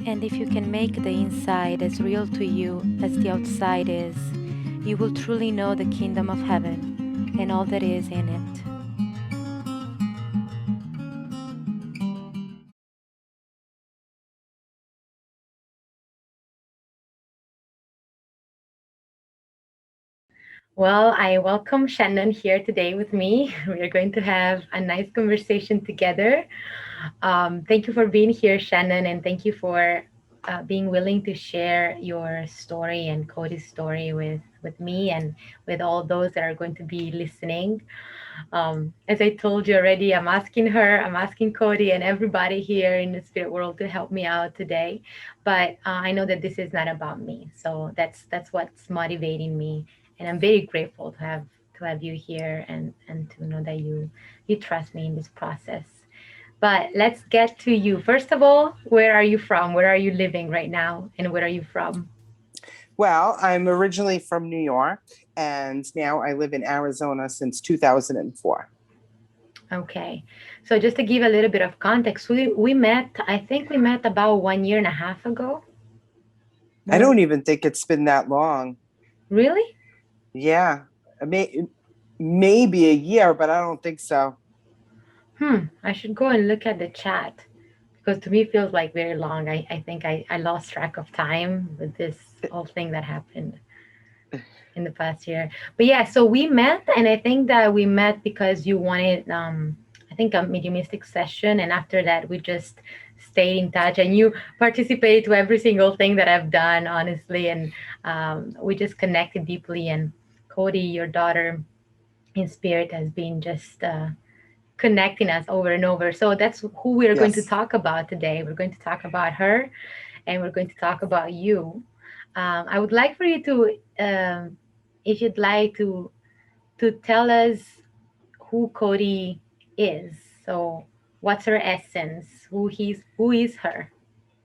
And if you can make the inside as real to you as the outside is, you will truly know the kingdom of heaven and all that is in it. Well, I welcome Shannon here today with me. We are going to have a nice conversation together. Thank you for being here, Shannon, and thank you for being willing to share your story and Cody's story with me and with all those that are going to be listening. As I told you already, I'm asking her, I'm asking Kody, and everybody here in the spirit world to help me out today. But I know that this is not about me, so that's what's motivating me, and I'm very grateful to have you here and to know that you trust me in this process. But let's get to you. First of all, where are you from? Where are you living right now, and where are you from? Well, I'm originally from New York, and now I live in Arizona since 2004. Okay. So just to give a little bit of context, we met, I think we met about 1 year and a half ago. I More don't even think it's been that long. really? Yeah, maybe a year, but I don't think so. I should go and look at the chat because to me it feels like very long. I think I lost track of time with this whole thing that happened in the past year. But yeah, so we met and I think that we met because you wanted I think a mediumistic session, and after that we just stayed in touch and you participate to every single thing that I've done, honestly, and we just connected deeply. And Kody, your daughter in spirit, has been just connecting us over and over. So that's who we're going to Yes. talk about today. We're going to talk about her and we're going to talk about you. I would like for you to, if you'd like to tell us who Kody is. So, what's her essence? Who is her?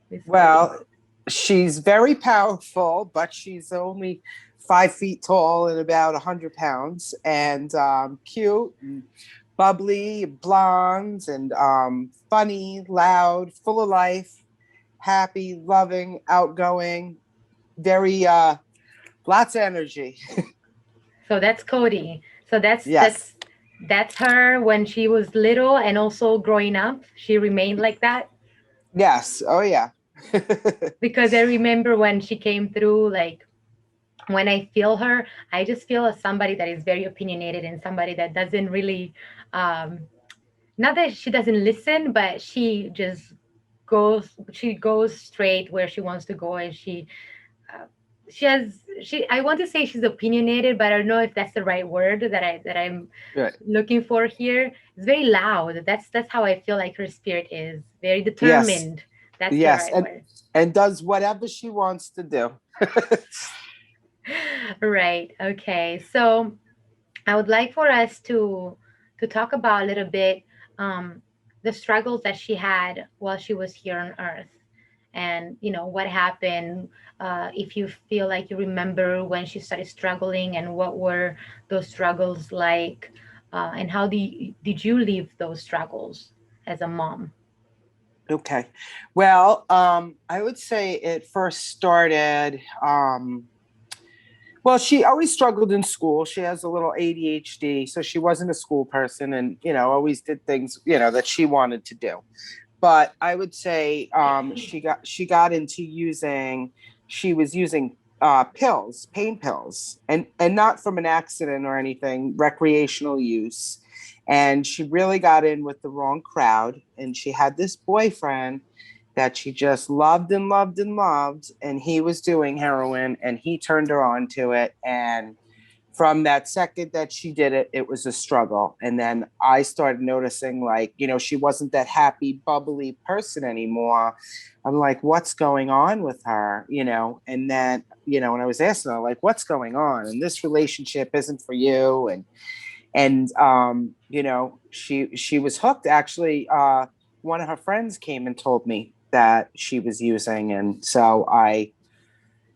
Who is Kody? Well, she's very powerful, but she's only 5 feet tall and about 100 pounds, and cute and bubbly, blonde, and funny, loud, full of life, happy, loving, outgoing, very lots of energy. So that's Kody. So Yes. that's her when she was little and also growing up. She remained like that Yes. Oh yeah. because I remember when she came through, like when I feel her, I just feel as somebody that is very opinionated and somebody that doesn't really, um, not that she doesn't listen, but she goes straight where she wants to go, and uh, she I want to say she's opinionated, but I don't know if that's the right word that I'm Right. looking for here. It's very loud. That's how I feel like her spirit is. Very Yes. determined. That's the Yes. right word. And does whatever she wants to do. Right. Okay. So I would like for us to talk about a little bit um, the struggles that she had while she was here on Earth, and what happened. If you feel like you remember when she started struggling, and what were those struggles like, and how did you leave those struggles as a mom? Okay. Well, I would say it first started. Well, she always struggled in school. She has a little ADHD, so she wasn't a school person, and always did things that she wanted to do. But I would say she got into using. She was using pills, pain pills, and not from an accident or anything, recreational use. And she really got in with the wrong crowd. And she had this boyfriend that she just loved and loved and loved. And he was doing heroin and he turned her on to it. And from that second that she did it, it was a struggle. And then I started noticing, like, she wasn't that happy, bubbly person anymore. I'm like, what's going on with her? And then, when I was asking her, like, what's going on? And this relationship isn't for you. And she was hooked. Actually, one of her friends came and told me that she was using. And so I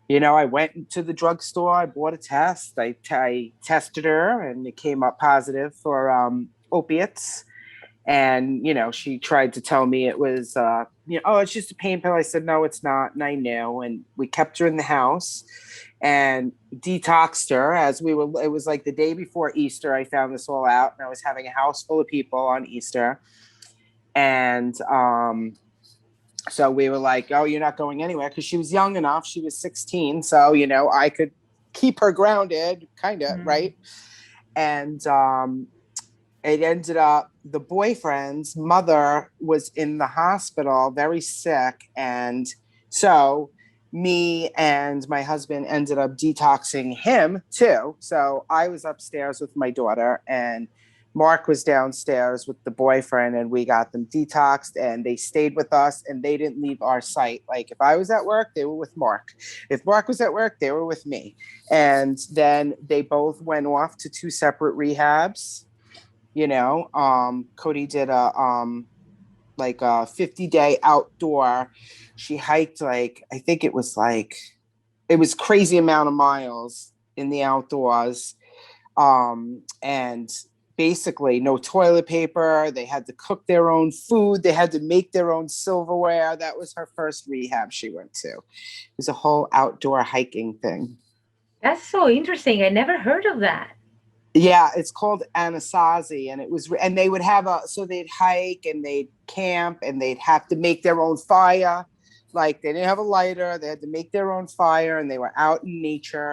went to the drugstore, I bought a test, I tested her, and it came up positive for opiates. And, she tried to tell me it was, oh, it's just a pain pill. I said, no, it's not. And I knew. And we kept her in the house and detoxed her it was like the day before Easter. I found this all out, and I was having a house full of people on Easter. And, so we were like, oh, you're not going anywhere, because she was young enough. She was 16. So, I could keep her grounded, kind of, Mm. right? And it ended up the boyfriend's mother was in the hospital, very sick. And so me and my husband ended up detoxing him too. So I was upstairs with my daughter, and Mark was downstairs with the boyfriend, and we got them detoxed, and they stayed with us, and they didn't leave our site. Like, if I was at work, they were with Mark. If Mark was at work, they were with me. And then they both went off to two separate rehabs. Kody did a 50-day outdoor. She hiked, like, I think it was crazy amount of miles in the outdoors. And basically no toilet paper. They had to cook their own food. They had to make their own silverware. That was her first rehab she went to. It was a whole outdoor hiking thing. That's so interesting. I never heard of that. Yeah, it's called Anasazi, and and they would have so they'd hike and they'd camp, and they'd have to make their own fire. Like, they didn't have a lighter, they had to make their own fire, and they were out in nature,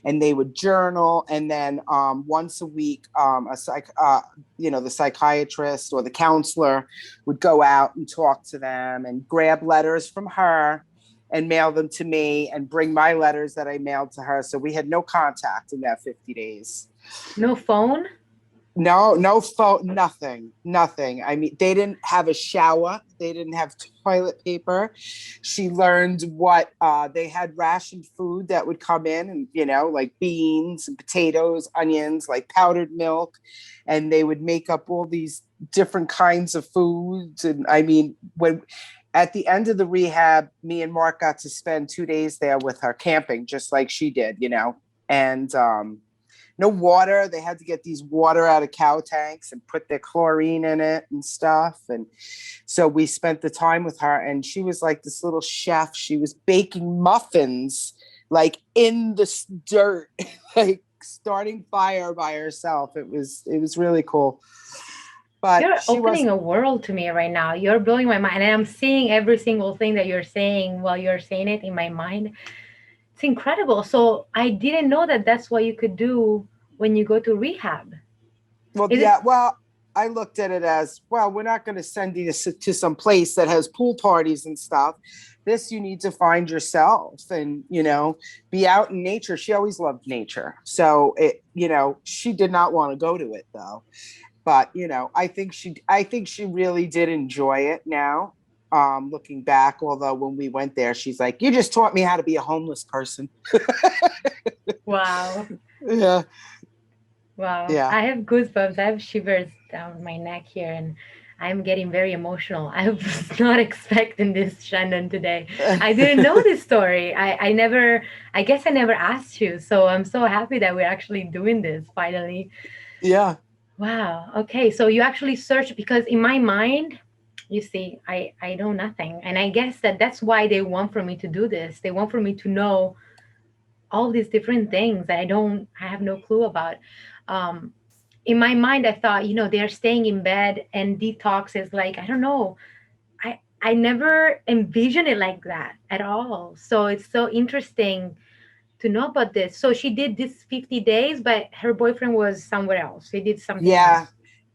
and they would journal. And then once a week, the psychiatrist or the counselor would go out and talk to them and grab letters from her and mail them to me, and bring my letters that I mailed to her. So we had no contact in that 50 days. No phone? No phone, nothing, nothing. I mean, they didn't have a shower. They didn't have toilet paper. She learned what they had rationed food that would come in, and, like beans and potatoes, onions, like powdered milk. And they would make up all these different kinds of foods. And I mean, at the end of the rehab, me and Mark got to spend 2 days there with her, camping, just like she did, and, no water. They had to get these water out of cow tanks and put their chlorine in it and stuff. And so we spent the time with her, and she was like this little chef. She was baking muffins, like, in the dirt, like starting fire by herself. It was really cool. But You're she opening was a world to me right now. You're blowing my mind. And I'm seeing every single thing that you're saying while you're saying it in my mind. It's incredible. So I didn't know that that's what you could do when you go to rehab. Well, Is it? yeah. Well, I looked at it as, well, we're not going to send you to some place that has pool parties and stuff. This, you need to find yourself and, be out in nature. She always loved nature. So she did not want to go to it, though. But, I think she really did enjoy it now. Looking back, although when we went there, she's like, you just taught me how to be a homeless person. Wow. Yeah. Wow. Yeah. I have goosebumps. I have shivers down my neck here, and I'm getting very emotional. I was not expecting this, Shannon, today. I didn't know this story. I guess I never asked you. So I'm so happy that we're actually doing this finally. Yeah. Wow. Okay. So you actually search, because in my mind, you see, I know nothing. And I guess that's why they want for me to do this. They want for me to know all these different things that I have no clue about. Um, in my mind, I thought, they're staying in bed and detox is like, I don't know. I never envisioned it like that at all. So it's so interesting to know about this. So she did this 50 days, but her boyfriend was somewhere else. He did something Yeah. else.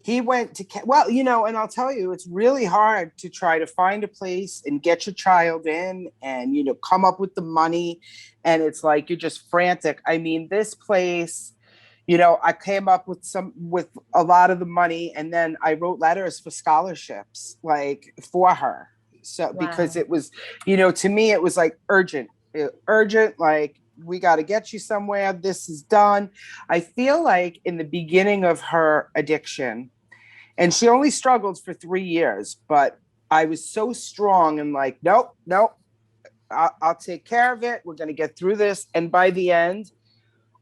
He went to, well, and I'll tell you, it's really hard to try to find a place and get your child in and, come up with the money. And it's like, you're just frantic. I mean, this place, I came up with a lot of the money, and then I wrote letters for scholarships, like, for her. So, because Wow. it was, to me, it was like urgent, like, we got to get you somewhere. This is done. I feel like in the beginning of her addiction, and she only struggled for 3 years, but I was so strong and like, nope, nope, I'll take care of it. We're going to get through this. And by the end,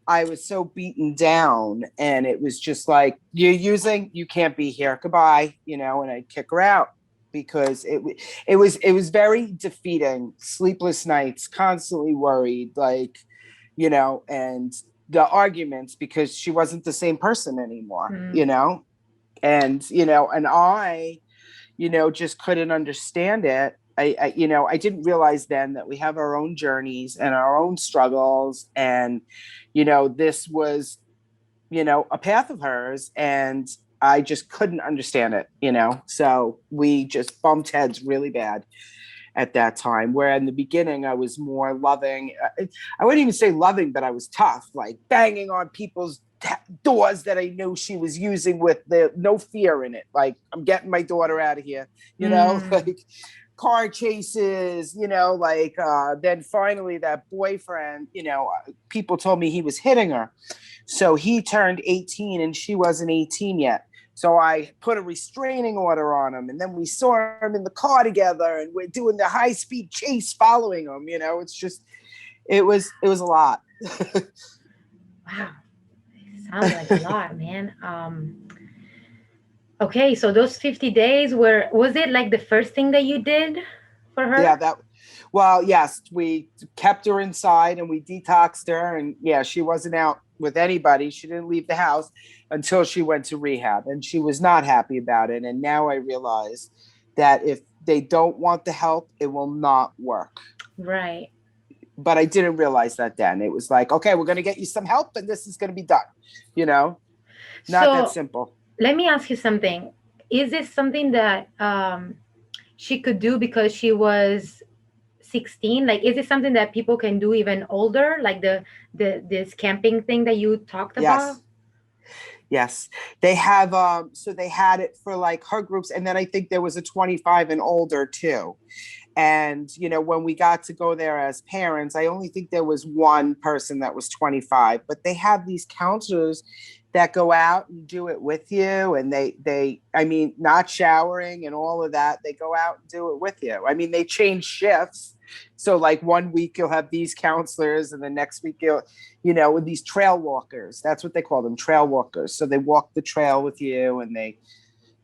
I was so beaten down, and it was just like, you can't be here, goodbye, and I'd kick her out because it was very defeating. Sleepless nights, constantly worried, like, and the arguments because she wasn't the same person anymore, Mm. and I just couldn't understand it. I didn't realize then that we have our own journeys and our own struggles, and this was a path of hers, and I just couldn't understand it. So we just bumped heads really bad at that time, where in the beginning I was more loving. I wouldn't even say loving, but I was tough, like banging on people's doors that I knew she was using with the no fear in it, like, I'm getting my daughter out of here, Mm. like car chases, like then finally that boyfriend, people told me he was hitting her, so he turned 18 and she wasn't 18 yet. So I put a restraining order on him, and then we saw him in the car together, and we're doing the high speed chase following him. It's just, it was a lot. Wow. Sounds like a lot, man. Okay, so those 50 days was it like the first thing that you did for Yeah, her? well, yes, we kept her inside and we detoxed her, and yeah, she wasn't out with anybody. She didn't leave the house until she went to rehab, and she was not happy about it. And now I realize that if they don't want the help, it will not work. Right. But I didn't realize that then. It was like, okay, we're going to get you some help and this is going to be done. You know, not that So simple. let me ask you something. Is this something that she could do because she was 16? Like, is it something that people can do even older? Like the this camping thing that you talked about? Yes. Yes. They have, so they had it for like her groups. And then I think there was a 25 and older too. And, when we got to go there as parents, I only think there was one person that was 25, but they have these counselors that go out and do it with you. And I mean, not showering and all of that, they go out and do it with you. I mean, they change shifts. So like one week you'll have these counselors, and the next week with these trail walkers, that's what they call them, trail walkers. So they walk the trail with you, and they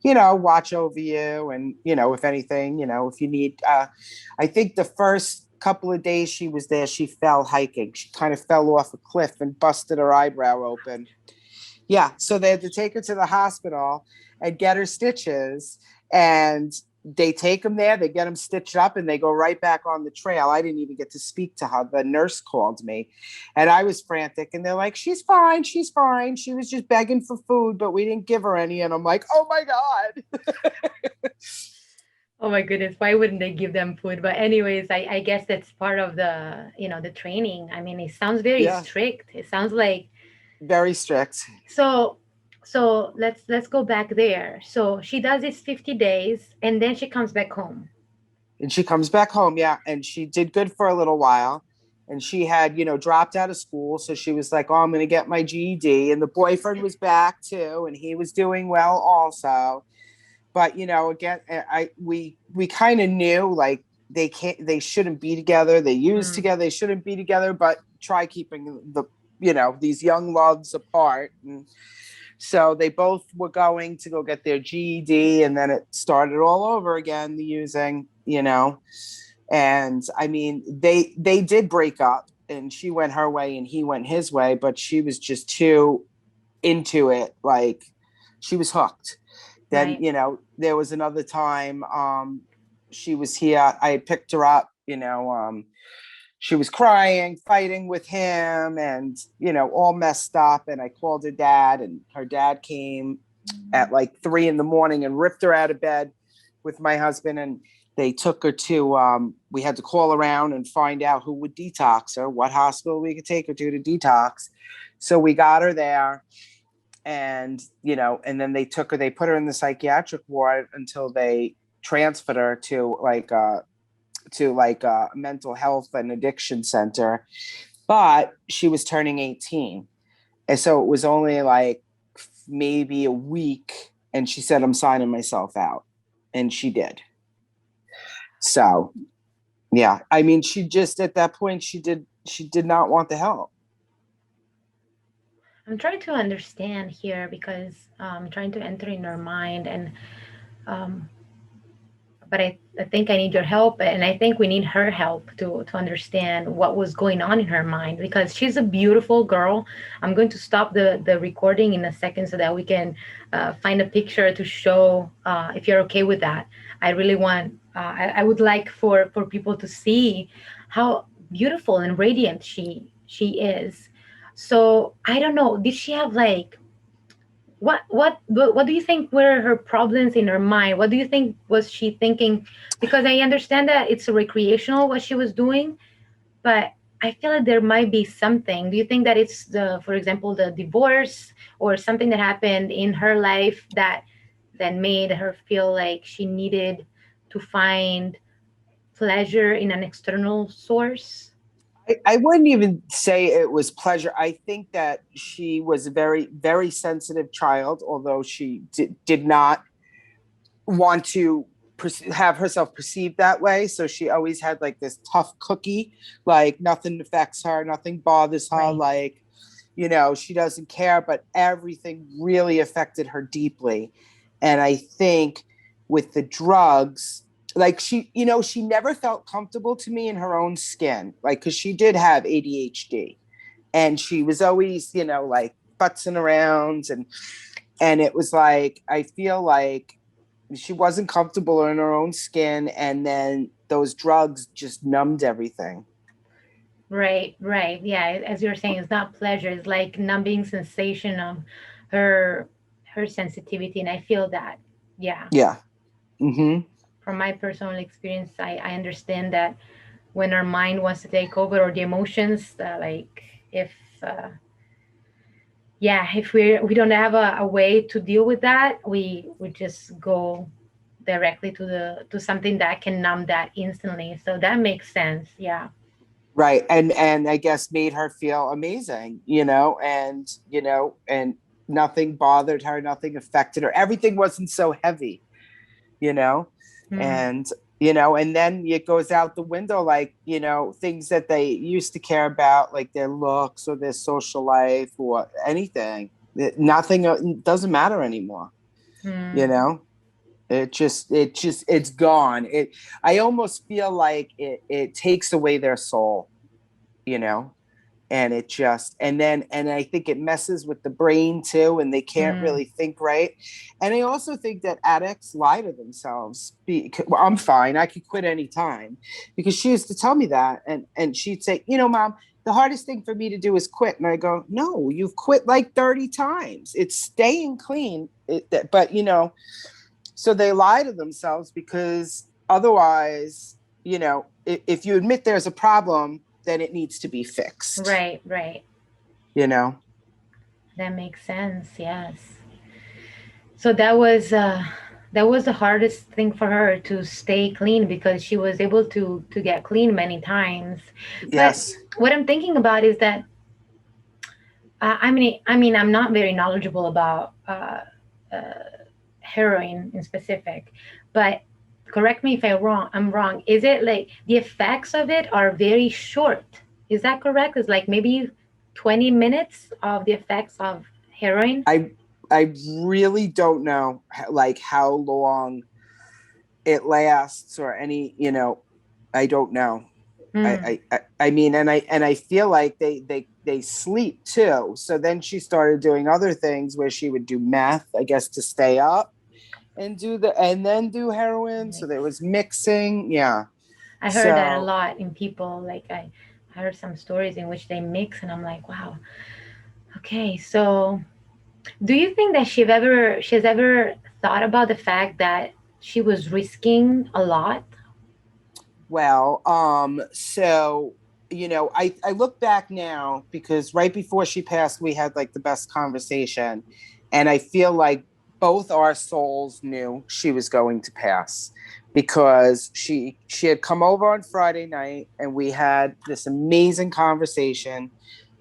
watch over you. And, if anything, if you need, I think the first couple of days she was there, she fell hiking. She kind of fell off a cliff and busted her eyebrow open. Yeah. So they had to take her to the hospital and get her stitches. And they take them there, they get them stitched up, and they go right back on the trail. I didn't even get to speak to her. The nurse called me, and I was frantic. And they're like, she's fine. She's fine. She was just begging for food, but we didn't give her any. And I'm like, oh my God. Oh my goodness, why wouldn't they give them food? But anyways, I guess that's part of the, the training. I mean, it sounds very Yeah. strict. It sounds like Very strict. so so let's go back there. So she does this 50 days and then she comes back home. And she comes back home. Yeah. And she did good for a little while. And she had, dropped out of school. So she was like, oh, I'm going to get my GED. And the boyfriend was back too. And he was doing well also. But, again, we kind of knew, like, they shouldn't be together. They use Mm, together. They shouldn't be together, but try keeping these young loves apart. And so they both were going to go get their GED, and then it started all over again, the using. And I mean, they did break up, and she went her way and he went his way, but she was just too into it. Like, she was hooked. Then, right. there was another time, she was here. I picked her up, she was crying, fighting with him, and, all messed up. And I called her dad, and her dad came at like 3 a.m. and ripped her out of bed with my husband. And they took her to, we had to call around and find out who would detox her, what hospital we could take her to detox. So we got her there. And, and then they put her in the psychiatric ward until they transferred her to like a mental health and addiction center. But she was turning 18. And so it was only like maybe a week. And she said, I'm signing myself out. And she did. So, yeah. I mean, she just, at that point, she did not want the help. I'm trying to understand here because I'm trying to enter in her mind, and um, but I think I need your help, and I think we need her help to understand what was going on in her mind, because she's a beautiful girl. I'm going to stop the recording in a second so that we can find a picture to show, if you're okay with that. I really want, I would like for people to see how beautiful and radiant she is. So I don't know, did she have like, what do you think were her problems in her mind? What do you think was she thinking? Because I understand that it's recreational what she was doing, but I feel like there might be something. Do you think that it's the, for example, the divorce or something that happened in her life that made her feel like she needed to find pleasure in an external source? I wouldn't even say it was pleasure. I think that she was a very, very sensitive child, although she did not want to have herself perceived that way. So she always had like this tough cookie, like nothing affects her, nothing bothers her, Right. like, she doesn't care, but everything really affected her deeply. And I think with the drugs, like she never felt comfortable to me in her own skin, like, because she did have ADHD and she was always, like futzing around and it was like, I feel like she wasn't comfortable in her own skin, and then those drugs just numbed everything. Right, right. Yeah, as you're saying, it's not pleasure. It's like numbing sensation of her her sensitivity, and I feel that. Yeah, Yeah. Mm-hmm. from my personal experience, I understand that when our mind wants to take over, or the emotions, like if yeah, if we don't have a way to deal with that, we just go directly to something that can numb that instantly. So that makes sense. Yeah. Right. And I guess made her feel amazing, and nothing bothered her, nothing affected her. Everything wasn't so heavy, you know, Hmm. and and then it goes out the window, like, things that they used to care about, like their looks or their social life or anything. Nothing doesn't matter anymore, you Hmm. know. It's gone. I almost feel like it takes away their soul, you know, and it just and I think it messes with the brain too, and they can't Hmm. really think right. And I also think that addicts lie to themselves. Well, I'm fine, I could quit anytime, because she used to tell me that, and she'd say, Mom, the hardest thing for me to do is quit. And I go, no, you've quit like 30 times. It's staying clean. But so they lie to themselves, because otherwise, if you admit there's a problem, then it needs to be fixed, Right, right. you know? That makes sense. Yes. So that was the hardest thing for her, to stay clean, because she was able to get clean many times. But Yes. what I'm thinking about is that I mean I'm not very knowledgeable about heroin in specific, but correct me if I'm wrong. Is it like the effects of it are very short? Is that correct? It's like maybe 20 minutes of the effects of heroin. I I really don't know, like, how long it lasts, or any, I don't know. Hmm. I mean, and I feel like they sleep too. So then she started doing other things where she would do meth, I guess, to stay up, and then do heroin. So there was mixing. Yeah. I heard that a So, lot in people. Like I heard some stories in which they mix, and I'm like, wow. Okay, so do you think that she's ever thought about the fact that she was risking a lot? well, so I look back now, because right before she passed, we had like the best conversation, and I feel like both our souls knew she was going to pass, because she had come over on Friday night, and we had this amazing conversation.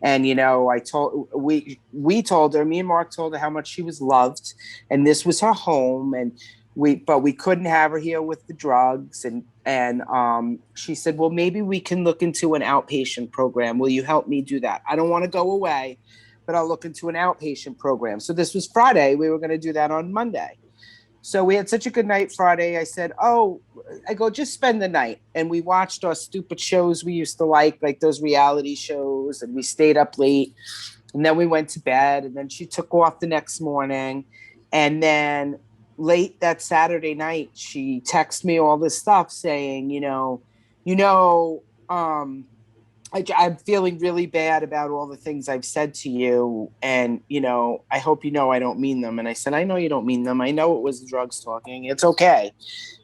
And we told her, me and Mark told her how much she was loved, and this was her home, and we couldn't have her here with the drugs. And she said, well, maybe we can look into an outpatient program. Will you help me do that? I don't want to go away, but I'll look into an outpatient program. So this was Friday. We were going to do that on Monday. So we had such a good night Friday. I said, oh, I go, just spend the night. And we watched our stupid shows we used to like those reality shows, and we stayed up late. And then we went to bed, and then she took off the next morning. And then late that Saturday night, she texted me all this stuff saying, you know, I'm feeling really bad about all the things I've said to you. And, I hope you know I don't mean them. And I said, I know you don't mean them. I know it was the drugs talking. It's okay.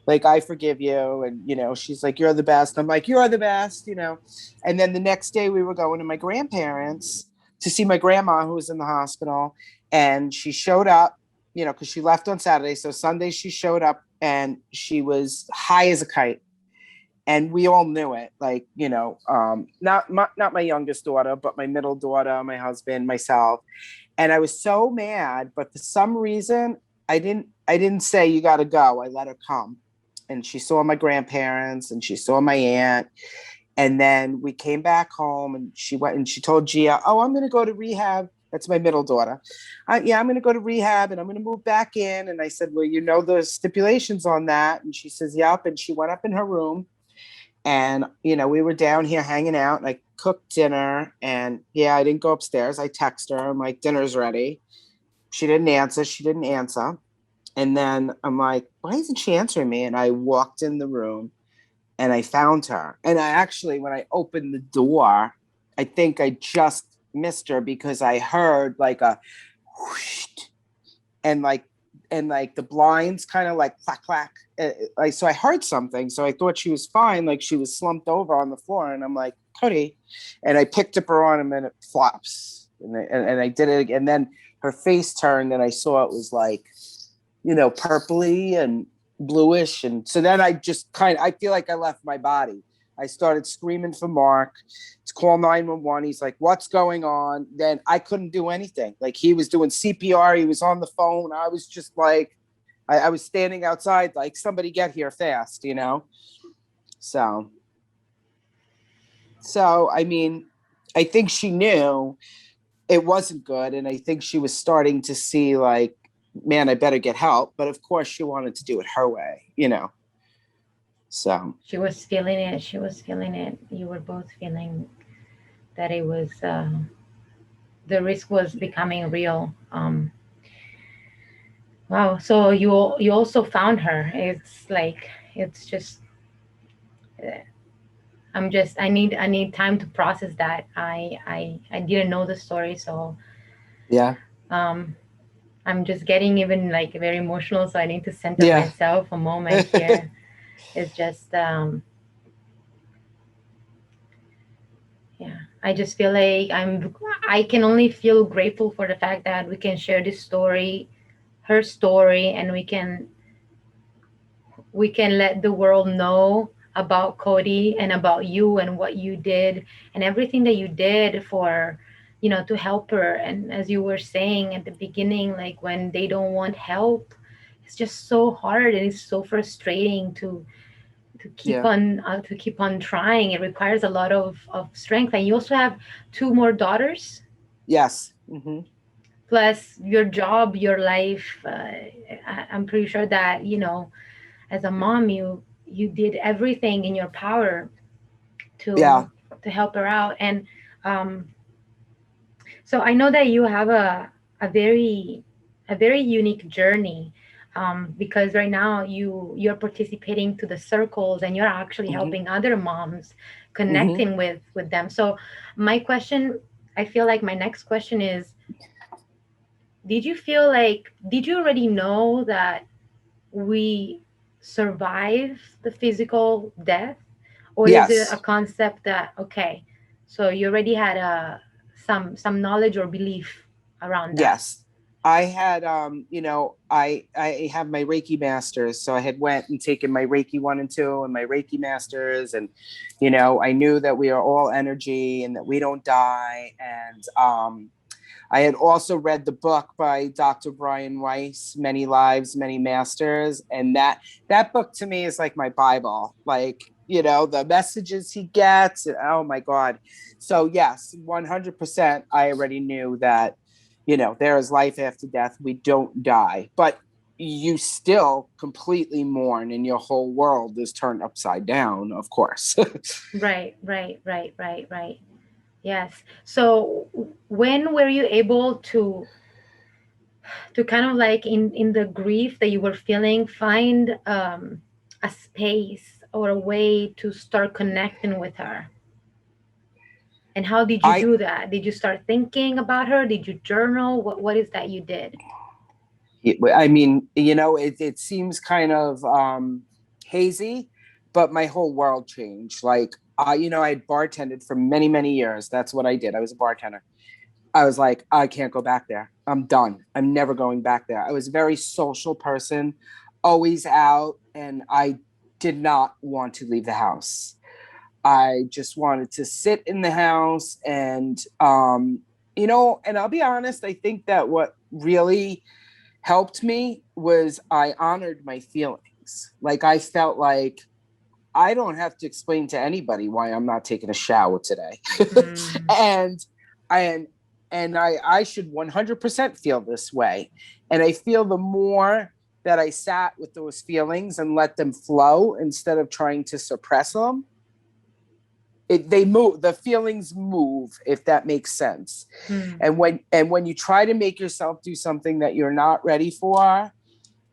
Like, I forgive you. And, she's like, you're the best. I'm like, you're the best. And then the next day we were going to my grandparents to see my grandma who was in the hospital. And she showed up, because she left on Saturday. So Sunday she showed up and she was high as a kite. And we all knew it, like, not my youngest daughter, but my middle daughter, my husband, myself. And I was so mad, but for some reason, I didn't say you got to go. I let her come, and she saw my grandparents and she saw my aunt. And then we came back home, and she went and she told Gia, oh, I'm going to go to rehab. That's my middle daughter. Yeah, I'm going to go to rehab and I'm going to move back in. And I said, well, the stipulations on that. And she says, yep. And she went up in her room. And, we were down here hanging out, and I cooked dinner, and I didn't go upstairs. I texted her. I'm like, dinner's ready. She didn't answer. And then I'm like, why isn't she answering me? And I walked in the room and I found her. And I actually, when I opened the door, I think I just missed her because I heard like a whoosh, and like the blinds kind of like clack clack. So I heard something. So I thought she was fine. Like she was slumped over on the floor, and I'm like, Kody, and I picked up her arm and it flops, and I did it again. And then her face turned, and I saw it was like, purpley and bluish. And so then I feel like I left my body. I started screaming for Mark to call 911. He's like, what's going on? Then I couldn't do anything. Like, he was doing CPR. He was on the phone. I was just like, I was standing outside, like, somebody get here fast, So, I mean, I think she knew it wasn't good. And I think she was starting to see like, man, I better get help. But of course she wanted to do it her way. So She was feeling it. She was feeling it. You were both feeling that it was the risk was becoming real. Wow. So you also found her. It's like it's just. I need time to process that. I didn't know the story, so yeah. um I'm just getting even like very emotional. So I need to center Yeah. myself a moment here. It's just yeah, I just feel like I can only feel grateful for the fact that we can share this story, her story, and we can let the world know about Kody and about you and what you did and everything that you did for, to help her. And as you were saying at the beginning, like when they don't want help, it's just so hard and it's so frustrating to keep Yeah. on trying. It requires a lot of strength. And you also have two more daughters, Yes. Mm-hmm. plus your job, your life. I'm pretty sure that as a mom, you did everything in your power Yeah. to help her out. And so I know that you have a very unique journey, because right now you're participating to the circles and you're actually Mm-hmm. helping other moms Mm-hmm. connecting with them. So my question, I feel like my next question is, did you already know that we survive the physical death, or is it a Yes. concept that, okay, so you already had some knowledge or belief around that? Yes. I had I have my Reiki masters. So I had went and taken my Reiki 1 and 2 and my Reiki masters. And I knew that we are all energy and that we don't die. And I had also read the book by Dr. Brian Weiss, Many Lives, Many Masters. And that book to me is like my Bible. Like, the messages he gets. And, oh my God. So yes, 100%. I already knew that, there is life after death. We don't die, but you still completely mourn and your whole world is turned upside down, of course. Right, right, right, right, right. Yes. So when were you able to kind of like in the grief that you were feeling, find a space or a way to start connecting with her? And how did you I do that? Did you start thinking about her? Did you journal? What is that you did? I mean, it seems kind of hazy, but my whole world changed. Like, I had bartended for many, many years. That's what I did. I was a bartender. I was like, I can't go back there. I'm done. I'm never going back there. I was a very social person, always out, and I did not want to leave the house. I just wanted to sit in the house and I'll be honest, I think that what really helped me was I honored my feelings. Like I felt like I don't have to explain to anybody why I'm not taking a shower today. Mm, and and I should 100% feel this way. And I feel the more that I sat with those feelings and let them flow instead of trying to suppress them, they move, the feelings move, if that makes sense. mm. And when you try to make yourself do something that you're not ready for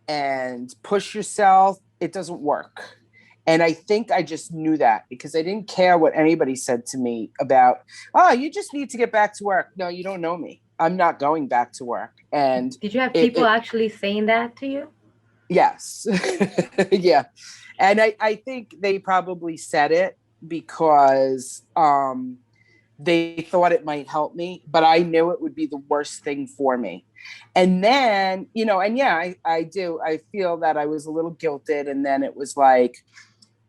and push yourself, it doesn't work. And I think I just knew that because I didn't care what anybody said to me about, oh, you just need to get back to work. No, you don't know me. I'm not going back to work. And Did you have it, people it actually saying that to you? yes. Yeah. And I think they probably said it because they thought it might help me, but I knew it would be the worst thing for me. And then, and yeah, I do. I feel that I was a little guilted. And then it was like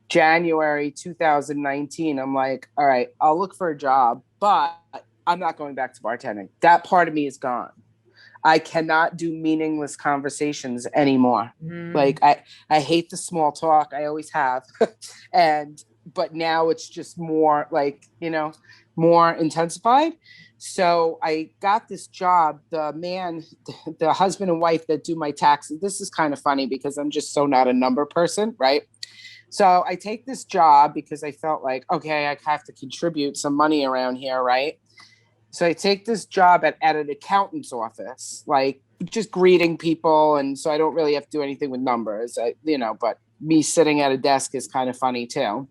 January 2019. I'm like, all right, I'll look for a job, but I'm not going back to bartending. That part of me is gone. I cannot do meaningless conversations anymore. Mm, Like I hate the small talk. I always have. and but now it's just more like, more intensified. So I got this job. The man, the husband and wife that do my taxes. This is kind of funny because I'm just so not a number person, right? So I take this job because I felt like, okay, I have to contribute some money around here, right? So I take this job at an accountant's office, like just greeting people. And so I don't really have to do anything with numbers, but me sitting at a desk is kind of funny too.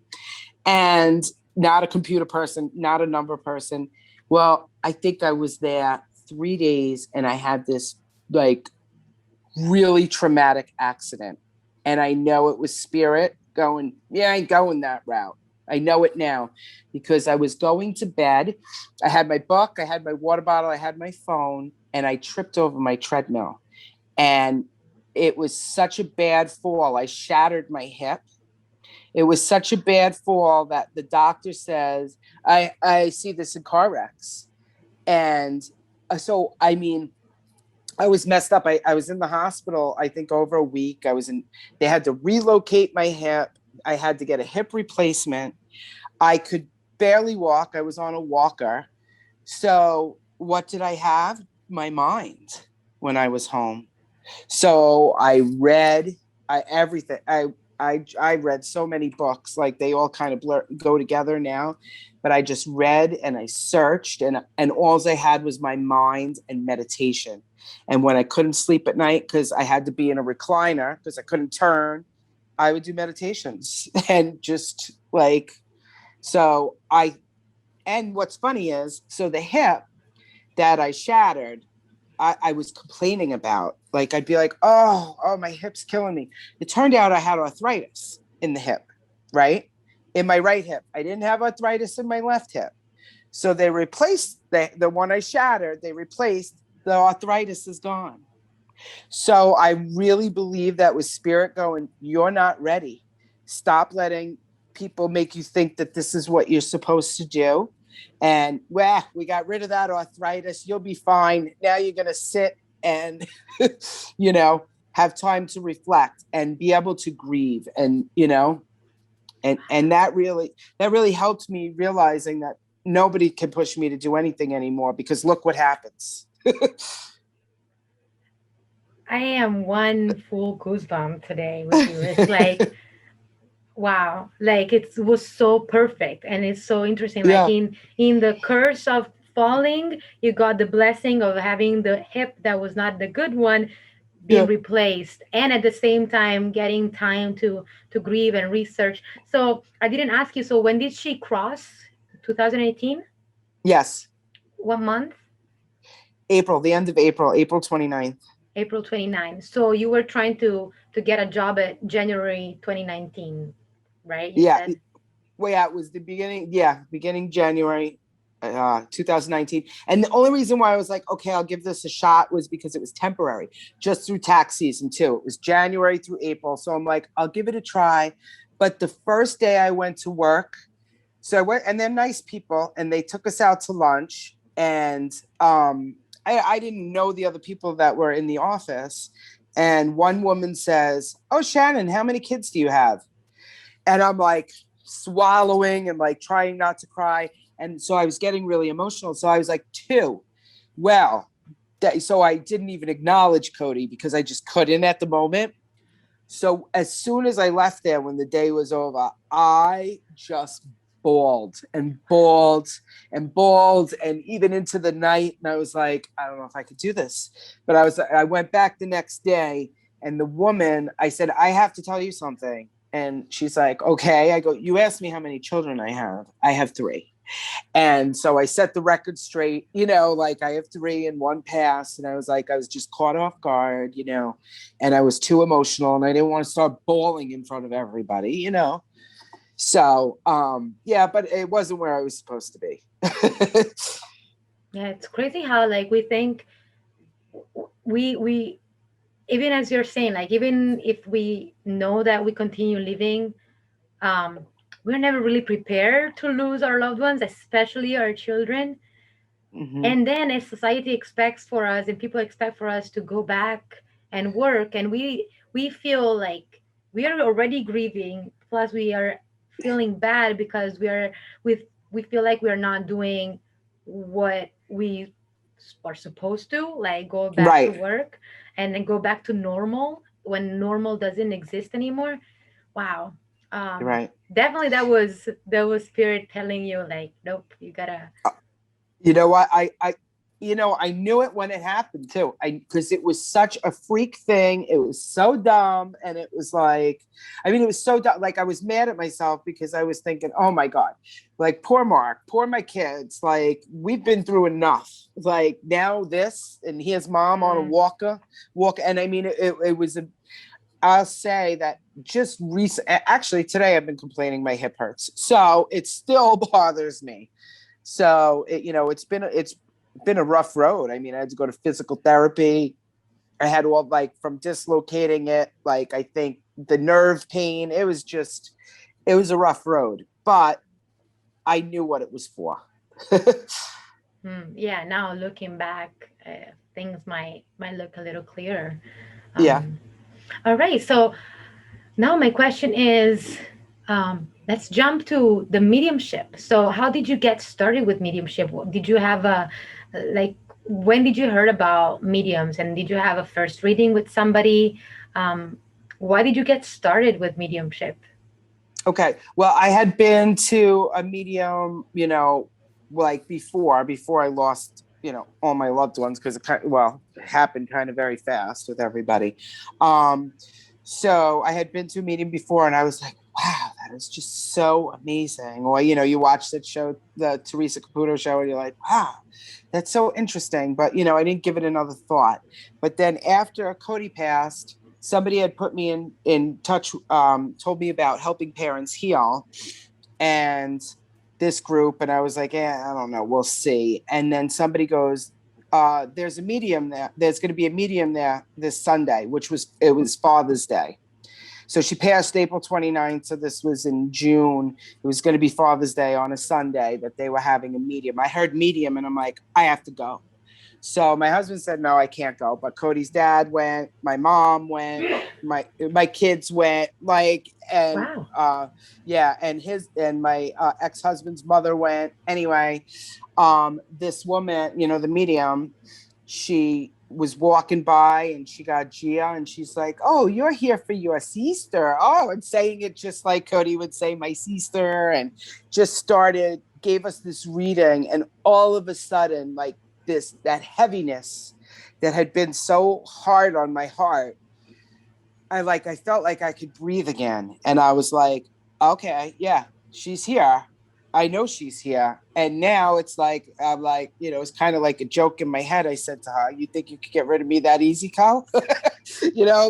And not a computer person, not a number person. Well, I think I was there 3 days and I had this like really traumatic accident. And I know it was spirit going, yeah, I ain't going that route. I know it now because I was going to bed. I had my book, I had my water bottle, I had my phone, and I tripped over my treadmill. And it was such a bad fall. I shattered my hip. It was such a bad fall that the doctor says, I see this in car wrecks. And so, I mean, I was messed up. I was in the hospital, I think over a week. They had to relocate my hip. I had to get a hip replacement. I could barely walk. I was on a walker. So what did I have? My mind when I was home. So I read everything. I read so many books, like they all kind of go together now. But I just read and I searched, and all I had was my mind and meditation. And when I couldn't sleep at night because I had to be in a recliner because I couldn't turn, I would do meditations and just like so I. And what's funny is, so the hip that I shattered, I was complaining about. Like I'd be like, oh, my hip's killing me. It turned out I had arthritis in the hip, right? In my right hip. I didn't have arthritis in my left hip. So they replaced the one I shattered, they replaced the arthritis is gone. So I really believe that was spirit going, you're not ready. Stop letting people make you think that this is what you're supposed to do. And well, we got rid of that arthritis. You'll be fine. Now you're going to sit and, you know, have time to reflect and be able to grieve and, And that really helped me realizing that nobody can push me to do anything anymore, because look what happens. I am one full goosebump today with you. It's like, wow, like it was so perfect and it's so interesting. Like Yeah, in the curse of falling, you got the blessing of having the hip that was not the good one being yeah, replaced, and at the same time getting time to grieve and research. So I didn't ask you, so when did she cross? 2018? yes. What month? April, the end of April, April 29th. April 29. So you were trying to get a job at January 2019, right? You Yeah, said. well, yeah, it was the beginning. Yeah, beginning January, 2019. And the only reason why I was like, okay, I'll give this a shot was because it was temporary, just through tax season too. It was January through April, so I'm like, I'll give it a try. But the first day I went to work, so I went, and they're nice people, and they took us out to lunch, and I didn't know the other people that were in the office. And one woman says, "Oh, Shannon, how many kids do you have?" And I'm like swallowing and like trying not to cry. And so I was getting really emotional. So I was like, two. Well, so I didn't even acknowledge Kody because I just couldn't at the moment. So as soon as I left there, when the day was over, I just bawled and bawled and bawled, and even into the night. And I was like, I don't know if I could do this. But I went back the next day, and the woman, I said, I have to tell you something. And she's like, okay. I go, you asked me how many children I have. I have three. And so I set the record straight, like I have three and one passed. And I was like, I was just caught off guard, and I was too emotional, and I didn't want to start bawling in front of everybody. So, yeah, but it wasn't where I was supposed to be. Yeah, it's crazy how like we think we even as you're saying, like even if we know that we continue living, um, we're never really prepared to lose our loved ones, especially our children. Mm-hmm. And then if society expects for us and people expect for us to go back and work, and we feel like we are already grieving, plus we are feeling bad because we feel like we are not doing what we are supposed to, like go back to Right. work and then go back to normal when normal doesn't exist anymore. Wow. um Right. Definitely that was spirit telling you like, nope, you gotta. You know what? I knew it when it happened too. Because it was such a freak thing. It was so dumb. And it was like, I mean, it was so dumb. Like I was mad at myself because I was thinking, oh my God, like poor Mark, poor my kids. Like we've been through enough. Like now this, and his mom on a Mm. walk. And I mean, it was I'll say that just recent, actually today I've been complaining my hip hurts. So it still bothers me. So it's been a rough road. I mean, I had to go to physical therapy. I had all like from dislocating it, like I think the nerve pain. It was a rough road, but I knew what it was for. Yeah, now looking back, things might look a little clearer. Yeah. Um, all right, so now my question is, let's jump to the mediumship. So, how did you get started with mediumship? Did you have a like? When did you heard about mediums, and did you have a first reading with somebody? Um, why did you get started with mediumship? Okay. Well, I had been to a medium, like before I lost, all my loved ones, because it happened kind of very fast with everybody. Um, so I had been to a medium before, and I was like, wow, that is just so amazing. Or, you watch that show, the Teresa Caputo show, and you're like, wow, that's so interesting. But, I didn't give it another thought. But then after Kody passed, somebody had put me in touch, told me about helping parents heal, and this group, and I was like, I don't know, we'll see. And then somebody goes, there's a medium there. There's going to be a medium there this Sunday, it was Father's Day. So she passed April 29th. So this was in June. It was going to be Father's Day on a Sunday that they were having a medium. I heard medium, and I'm like, I have to go. So my husband said, no, I can't go. But Kody's dad went, my mom went, my kids went, like, and Wow. yeah, and my ex-husband's mother went. Anyway, this woman, the medium, she was walking by and she got Gia and she's like, oh, you're here for your sister. Oh, and saying it just like Kody would say, my sister, and just gave us this reading. And all of a sudden, like that heaviness that had been so hard on my heart, I felt like I could breathe again. And I was like, okay, yeah, she's here. I know she's here. And now it's like, I'm like, it's kind of like a joke in my head. I said to her, you think you could get rid of me that easy, Kyle?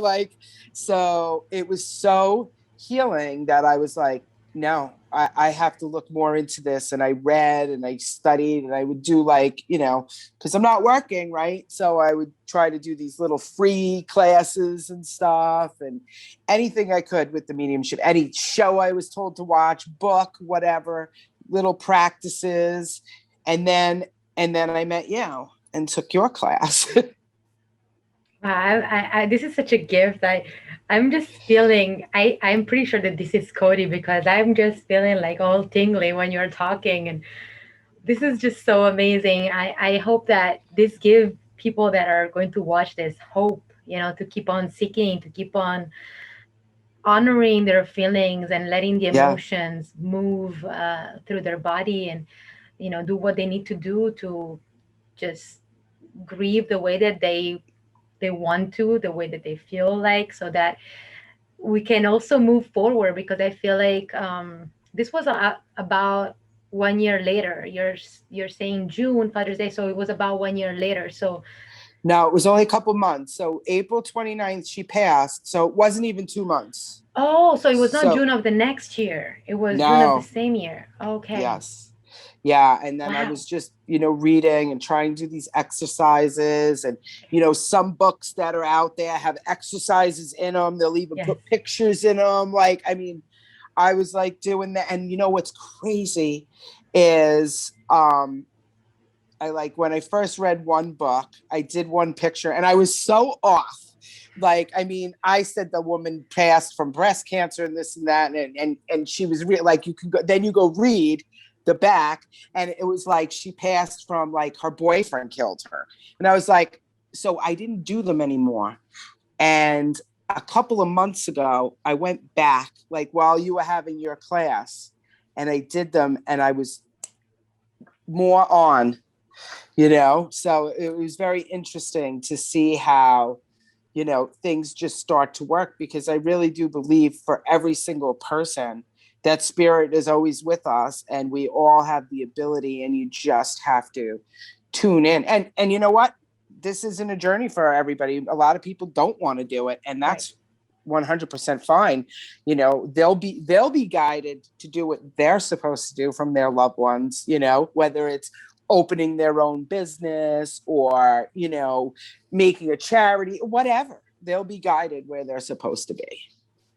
Like, so it was so healing that I was like, no, I have to look more into this. And I read and I studied and I would do like, because I'm not working, right? So I would try to do these little free classes and stuff and anything I could with the mediumship, any show I was told to watch, book, whatever, little practices. And then I met you and took your class. This is such a gift. I'm just feeling. I'm pretty sure that this is Kody because I'm just feeling like all tingly when you're talking, and this is just so amazing. I hope that this give people that are going to watch this hope. To keep on seeking, to keep on honoring their feelings and letting the Yeah. emotions move through their body, and do what they need to do to just grieve the way that they want to, the way that they feel like, so that we can also move forward. Because I feel like this was about 1 year later. You're saying June, Father's Day, so it was about 1 year later. So No, it was only a couple months. So April 29th, she passed. So it wasn't even 2 months. oh, so it was not So June of the next year. It was June of the no, same year. Okay. yes. Yeah. And then I Wow. was just, reading and trying to do these exercises. And, some books that are out there have exercises in them. They'll even Yes. put pictures in them. Like, I mean, I was like doing that. And what's crazy is I like when I first read one book, I did one picture and I was so off. Like, I mean, I said the woman passed from breast cancer and this and that. And she was like, you can go, then you go read the back. And it was like, she passed from like her boyfriend killed her. And I was like, so I didn't do them anymore. And a couple of months ago, I went back, like while you were having your class, and I did them and I was more on, so it was very interesting to see how things just start to work, because I really do believe for every single person that spirit is always with us and we all have the ability, and you just have to tune in. And you know what, this isn't a journey for everybody. A lot of people don't want to do it, and Right. that's 100% fine. They'll be guided to do what they're supposed to do from their loved ones, whether it's opening their own business or making a charity, whatever. They'll be guided where they're supposed to be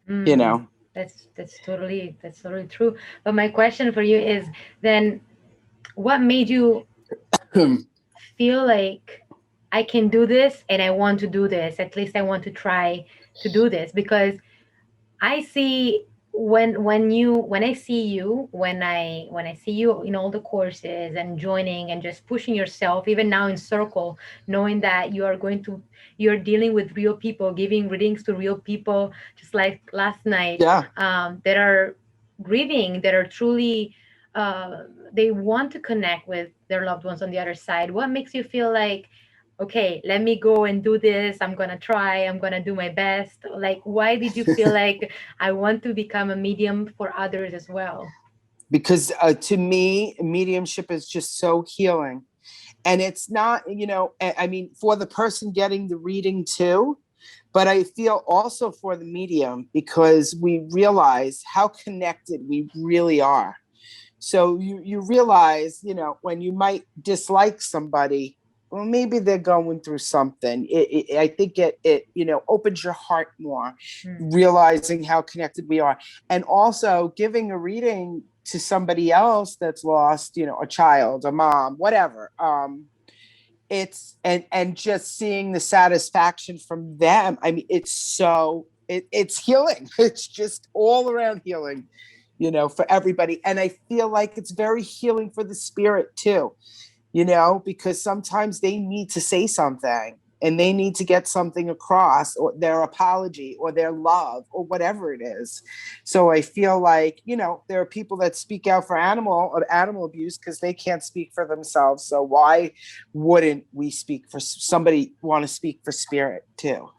you Mm, know that's totally true. But my question for you is then, what made you feel like I can do this and I want to do this? At least I want to try to do this. Because I see, when I see you in all the courses and joining and just pushing yourself, even now in circle, knowing that you're dealing with real people, giving readings to real people, just like last night, yeah, that are grieving, that are truly, uh, they want to connect with their loved ones on the other side. What makes you feel like, okay, let me go and do this. I'm going to try. I'm going to do my best. Like, why did you feel like I want to become a medium for others as well? because to me, mediumship is just so healing. And it's not, I mean, for the person getting the reading too, but I feel also for the medium, because we realize how connected we really are. So you realize, when you might dislike somebody, well, maybe they're going through something. I think it opens your heart more, Hmm. realizing how connected we are, and also giving a reading to somebody else that's lost, a child, a mom, whatever. and just seeing the satisfaction from them. I mean, it's healing. It's just all around healing, for everybody. And I feel like it's very healing for the spirit too, because sometimes they need to say something and they need to get something across, or their apology or their love or whatever it is. So I feel like, there are people that speak out for animal abuse because they can't speak for themselves. So why wouldn't we speak for somebody, want to speak for spirit too,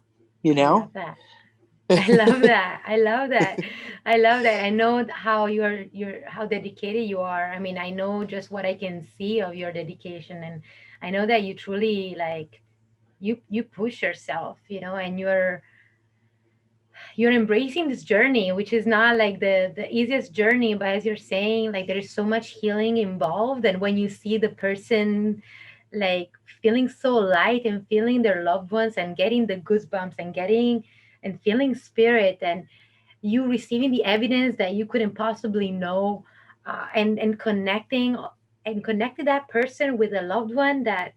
you I love know? that. I love that. I love that. I love that. I know how you're how dedicated you are. I mean, I know just what I can see of your dedication, and I know that you truly like you push yourself, and you're embracing this journey, which is not like the easiest journey, but as you're saying, like there is so much healing involved, and when you see the person like feeling so light and feeling their loved ones and getting the goosebumps and getting and feeling spirit, and you receiving the evidence that you couldn't possibly know, and connecting that person with a loved one that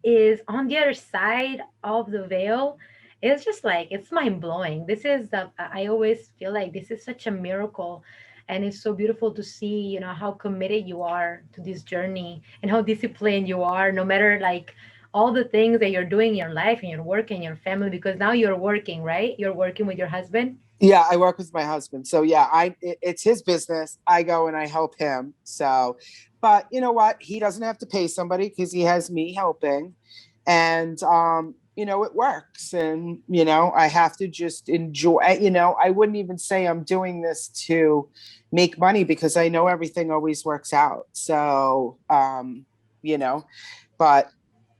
is on the other side of the veil. It's just like it's mind blowing. This is the I always feel like this is such a miracle, and it's so beautiful to see how committed you are to this journey and how disciplined you are, no matter like all the things that you're doing in your life and your work and your family, because now you're working, right? You're working with your husband. Yeah, I work with my husband. So yeah, it's his business. I go and I help him. So, but you know what? He doesn't have to pay somebody because he has me helping. And it works. And I have to just enjoy, I wouldn't even say I'm doing this to make money because I know everything always works out. So, you know, but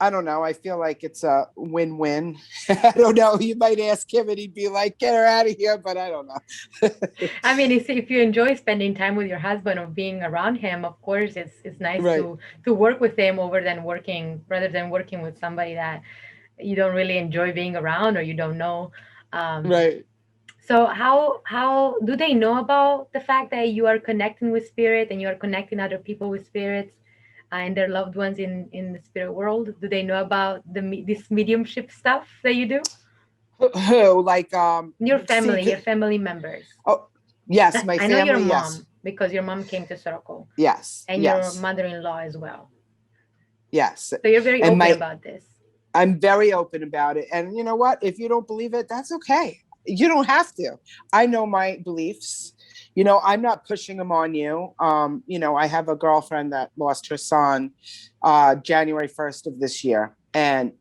I don't know. I feel like it's a win-win. I don't know. You might ask him and he'd be like, get her out of here, but I don't know. I mean, if you enjoy spending time with your husband or being around him, of course, it's nice Right. to work with him rather than working with somebody that you don't really enjoy being around or you don't know. Um, Right. so how do they know about the fact that you are connecting with spirit and you are connecting other people with spirits, and their loved ones in the spirit world? Do they know about this mediumship stuff that you do? Who like see Your family members. oh yes, my I know your family, yes. mom because your mom came to Circle, Yes. and your Yes. mother-in-law as well. Yes. So you're very And open my about this. I'm very open about it. And you know what? If you don't believe it, that's okay. You don't have to. I know my beliefs. I'm not pushing them on you. I have a girlfriend that lost her son January 1st of this year. And,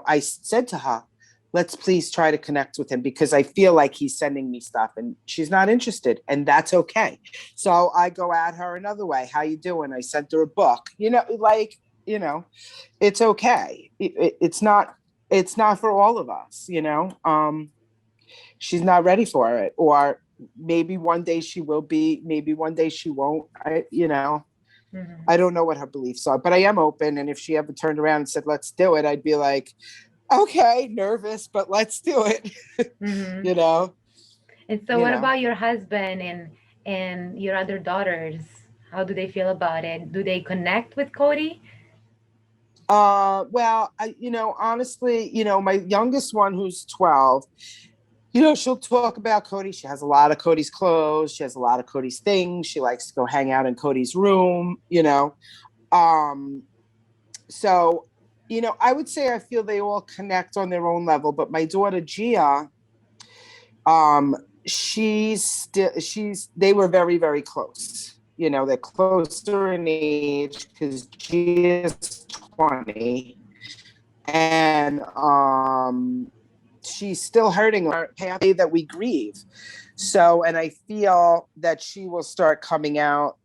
I said to her, let's please try to connect with him because I feel like he's sending me stuff and she's not interested. And that's okay. So I go at her another way. How you doing? I sent her a book, you know, it's okay. It's not for all of us, she's not ready for it, or maybe one day she will be, maybe one day she won't. I Hmm. don't know what her beliefs are, but I am open. And if she ever turned around and said, let's do it, I'd be like, okay, nervous, but let's do it. Hmm. you know, And so, you what know. about your husband and your other daughters? How do they feel about it? Do they connect with Kody? Well, honestly, my youngest one who's 12, she'll talk about Kody. She has a lot of Kody's clothes. She has a lot of Kody's things. She likes to go hang out in Kody's room. Um, so, I would say I feel they all connect on their own level. But my daughter Gia, um, they were very, very close. They're closer in age because Gia's 20. And she's still hurting her pathway that we grieve. So, and I feel that she will start coming out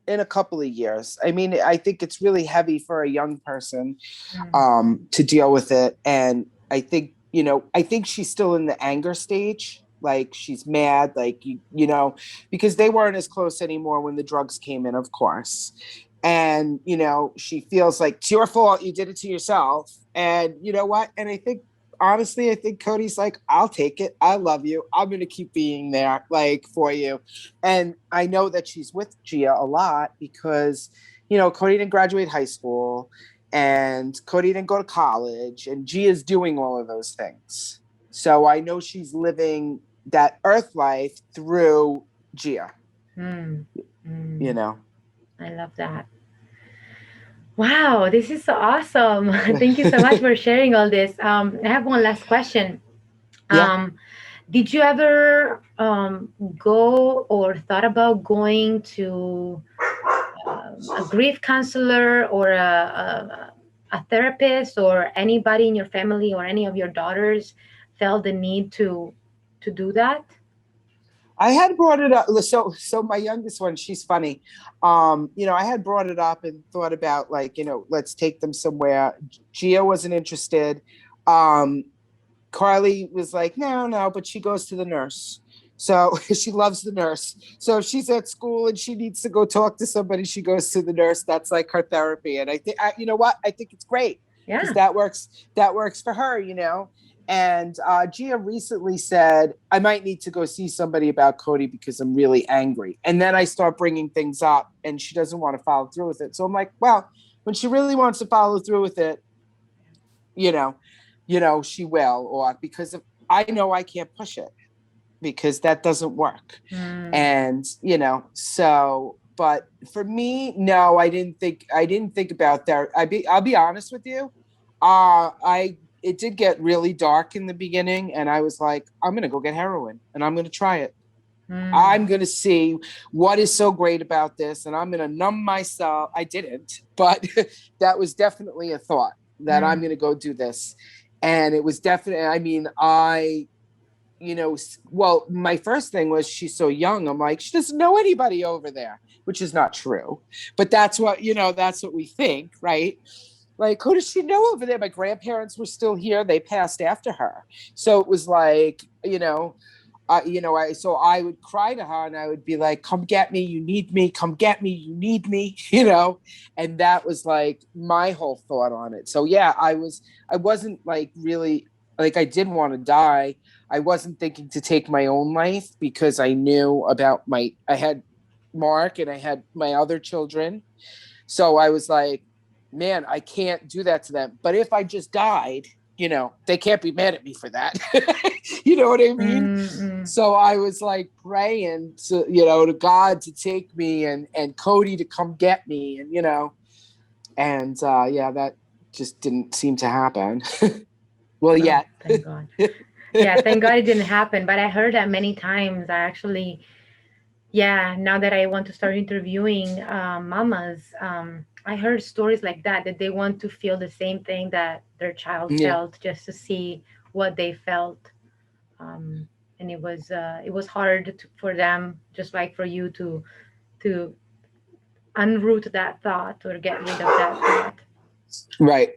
in a couple of years. I mean, I think it's really heavy for a young person to deal with it. And I think she's still in the anger stage. Like she's mad, like because they weren't as close anymore when the drugs came in, of course. And she feels like it's your fault. You did it to yourself. And you know what? And I think honestly, I think Kody's like, I'll take it. I love you. I'm gonna keep being there, like for you. And I know that she's with Gia a lot because Kody didn't graduate high school and Kody didn't go to college, and Gia's doing all of those things. So I know she's living that earth life through Gia, Mm. you Mm. know. I love that. Wow, this is so awesome. Thank you so much for sharing all this. I have one last question. Yeah. Um, did you ever go or thought about going to a grief counselor or a therapist, or anybody in your family or any of your daughters felt the need to do that? I had brought it up. So my youngest one, she's funny. I had brought it up and thought about, like, let's take them somewhere. Gia wasn't interested. Um, Carly was like, no, no, but she goes to the nurse. So she loves the nurse. So if she's at school and she needs to go talk to somebody, she goes to the nurse. That's like her therapy. And I think, you know what? I think it's great because Yeah. that works for her. And Gia recently said, I might need to go see somebody about Kody because I'm really angry. And then I start bringing things up and she doesn't want to follow through with it. So I'm like, well, when she really wants to follow through with it, you know, she will, or because of, I know I can't push it because that doesn't work. Mm. And, so, but for me, no, I didn't think about that. I'll be honest with you. It did get really dark in the beginning and I was like, I'm going to go get heroin and I'm going to try it. Mm. I'm going to see what is so great about this and I'm going to numb myself. I didn't, but that was definitely a thought that I'm going Mm. to go do this. And it was definitely, I mean, well, my first thing was she's so young. I'm like, she doesn't know anybody over there, which is not true. But that's what we think, right? Like, who does she know over there? My grandparents were still here. They passed after her. So it was like, so I would cry to her and I would be like, come get me, you need me, come get me, you need me, and that was like my whole thought on it. So yeah, I wasn't like really, like, I didn't want to die. I wasn't thinking to take my own life because I knew about I had Mark and I had my other children. So I was like, man, I can't do that to them. But if I just died, they can't be mad at me for that. You know what I mean? Mm. Mm. So I was like praying to God to take me and Kody to come get me, and yeah, that just didn't seem to happen. Well, Oh, yet. thank God. Yeah, thank God it didn't happen. But I heard that many times. I actually, yeah, now that I want to start interviewing mamas, I heard stories like that they want to feel the same thing that their child Yeah. felt, just to see what they felt. Um, and it was hard for them, just like for you, to unroot that thought or get rid of that thought. Right.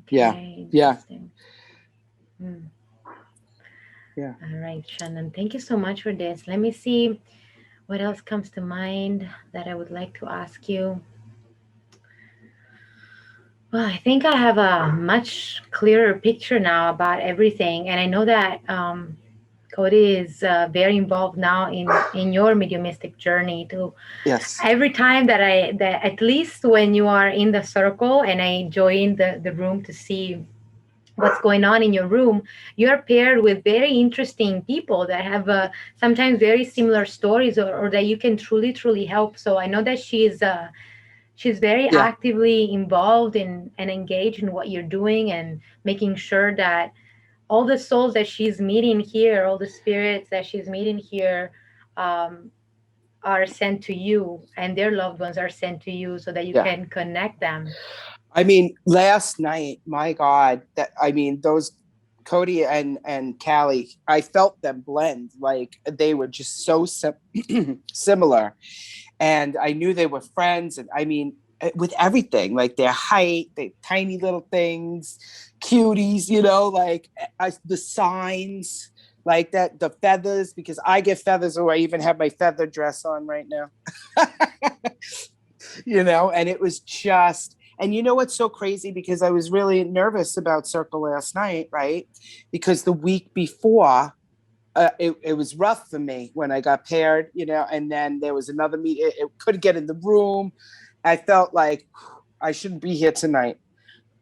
Yeah. Okay, Yeah. interesting. Hmm. Yeah. All right, Shannon, thank you so much for this. Let me see what else comes to mind that I would like to ask you. Well, I think I have a much clearer picture now about everything, and I know that Kody is very involved now in your mediumistic journey too. Yes. Every time that at least when you are in the circle and I join the room to see what's going on in your room, you're paired with very interesting people that have sometimes very similar stories, or that you can truly help. So I know that she's very Yeah. actively involved in and engaged in what you're doing, and making sure that all the souls that she's meeting here, all the spirits that she's meeting here, um, are sent to you, and their loved ones are sent to you so that you Yeah. can connect them. I mean, last night, my God, those Kody and Callie, I felt them blend. Like they were just so similar, and I knew they were friends. And I mean, with everything, like their height, they tiny little things, cuties, like the signs. Like that, the feathers, because I get feathers, or I even have my feather dress on right now. And it was just, and what's so crazy, because I was really nervous about Circle last night, right? Because the week before, it was rough for me when I got paired, and then there was another meet. It couldn't get in the room. I felt like I shouldn't be here tonight.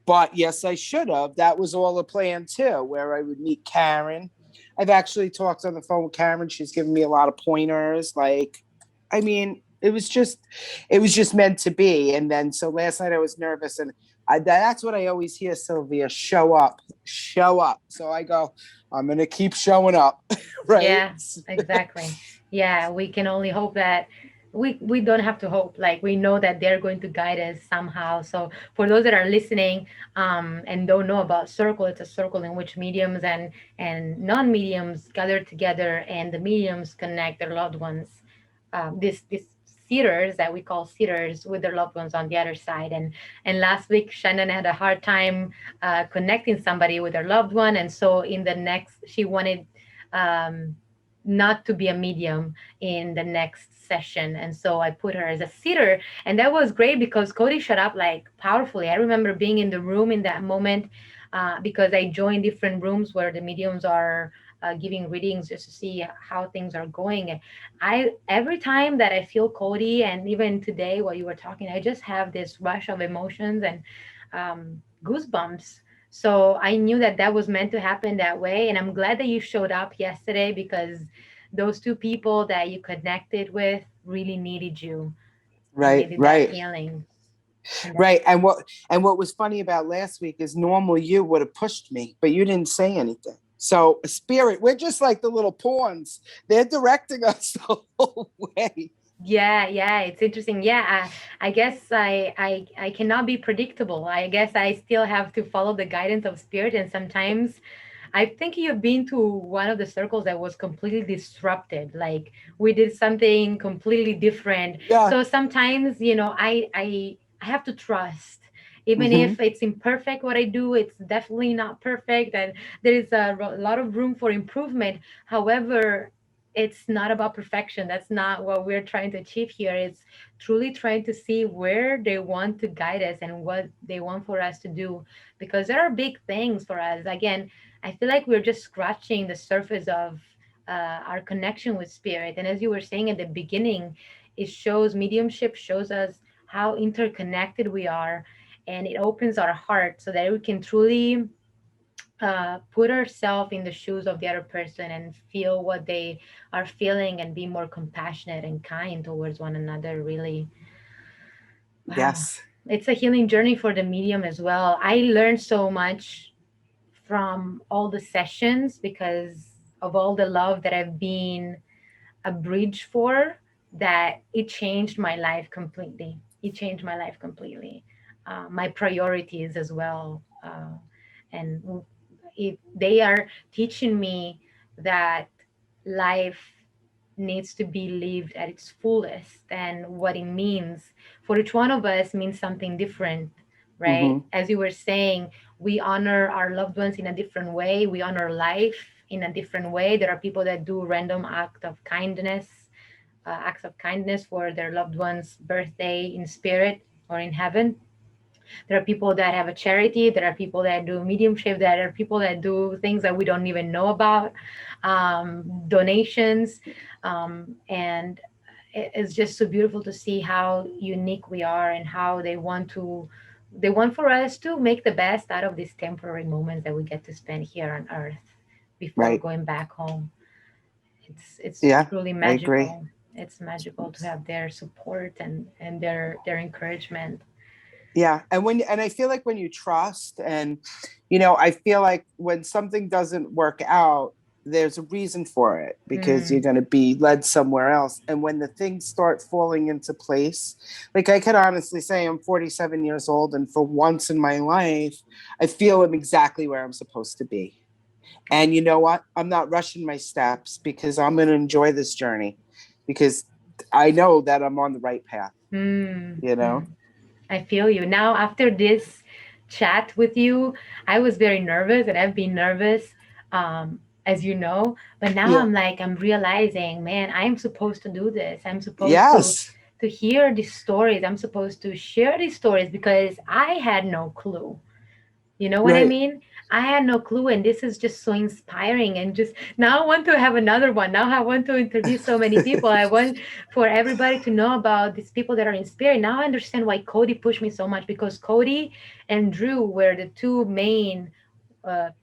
But yes, I should have. That was all a plan too, where I would meet Karen. I've actually talked on the phone with Karen. She's given me a lot of pointers. Like, I mean, it was just meant to be. And then, so last night I was nervous, and that's what I always hear, Sylvia: show up, show up. So I go, I'm gonna keep showing up, right? Yeah, exactly. Yeah, we can only hope that we don't have to hope. Like we know that they're going to guide us somehow. So for those that are listening and don't know about circle, it's a circle in which mediums and non-mediums gather together, and the mediums connect their loved ones. This seaters that we call seaters with their loved ones on the other side. And last week Shannon had a hard time connecting somebody with their loved one, and so in the next she wanted um, not to be a medium in the next session. And so I put her as a sitter. And that was great because Kody shut up like powerfully. I remember being in the room in that moment because I joined different rooms where the mediums are giving readings just to see how things are going. I every time that I feel Kody, and even today while you were talking, I just have this rush of emotions and goosebumps. So I knew that that was meant to happen that way. And I'm glad that you showed up yesterday because those two people that you connected with really needed you and Right, needed that right. healing. And that's Right. And what was funny about last week is normal you would have pushed me, but you didn't say anything. So spirit, we're just like the little pawns. They're directing us the whole way. yeah, yeah, it's interesting. Yeah, I guess I cannot be predictable. I guess I still have to follow the guidance of spirit, and sometimes I think you've been to one of the circles that was completely disrupted. Like we did something completely different. Yeah. So sometimes, I have to trust. Even Hmm. if it's imperfect what I do, it's definitely not perfect and there is a lot of room for improvement. However, it's not about perfection. That's not what we're trying to achieve here. It's truly trying to see where they want to guide us and what they want for us to do because there are big things for us. Again, I feel like we're just scratching the surface of our connection with spirit. And as you were saying at the beginning, it shows mediumship shows us how interconnected we are, and it opens our heart so that we can truly put ourselves in the shoes of the other person and feel what they are feeling and be more compassionate and kind towards one another. Really, wow, Yes. it's a healing journey for the medium as well. I learned so much from all the sessions because of all the love that I've been a bridge for, that it changed my life completely. It changed my life completely. My priorities as well. And they are teaching me that life needs to be lived at its fullest, and what it means for each one of us means something different, right? Hmm. As you were saying, we honor our loved ones in a different way, we honor life in a different way. There are people that do random acts of kindness for their loved one's birthday in spirit or in heaven. There are people that have a charity. There are people that do mediumship. There are people that do things that we don't even know about, donations. And it's just so beautiful to see how unique we are and how they want for us to make the best out of these temporary moments that we get to spend here on earth before Right. going back home. It's Yeah. truly I agree. magical. It's magical to have their support and their encouragement. Yeah. And I feel like when you trust, and I feel like when something doesn't work out, there's a reason for it because you're Mm. going to be led somewhere else. And when the things start falling into place, like I could honestly say I'm 47 years old, and for once in my life, I feel I'm exactly where I'm supposed to be. And you know what? I'm not rushing my steps because I'm going to enjoy this journey because I know that I'm on the right path, Mm. you know? Mm. I feel you. Now, after this chat with you, I was very nervous and I've been nervous, as you know. But now Yeah. I'm realizing, man, I'm supposed to do this. I'm supposed Yes. to hear these stories. I'm supposed to share these stories because I had no clue. You know what I Right. mean? I had no clue, and this is just so inspiring. And just now, I want to have another one. Now, I want to interview so many people. I want for everybody to know about these people that are inspired. Now, I understand why Kody pushed me so much, because Kody and Drew were the two main